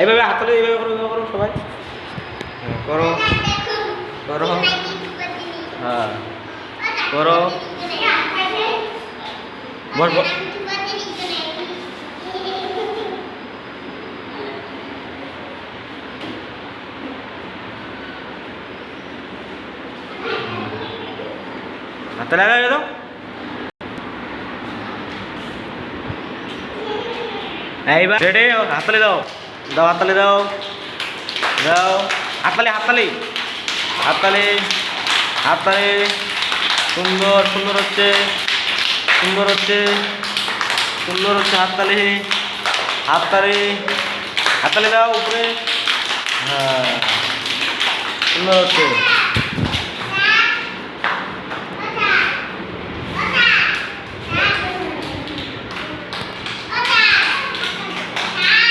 এইভাবে হাততালি এইভাবে করো, এইভাবে করো সবাই। করো করো, হ্যাঁ করো। বস বস। হাতে লাগাই দাও। এইবার রেডি, হাততালি দাও, দাও হাততালি দাও, দাও হাততালি, হাততালি হাততালি হাততালি। সুন্দর সুন্দর হচ্ছে, সুন্দর হচ্ছে, সুন্দর হচ্ছে। হাততালি হাততালি হাততালি দাও উপরে, হ্যাঁ সুন্দর হচ্ছে।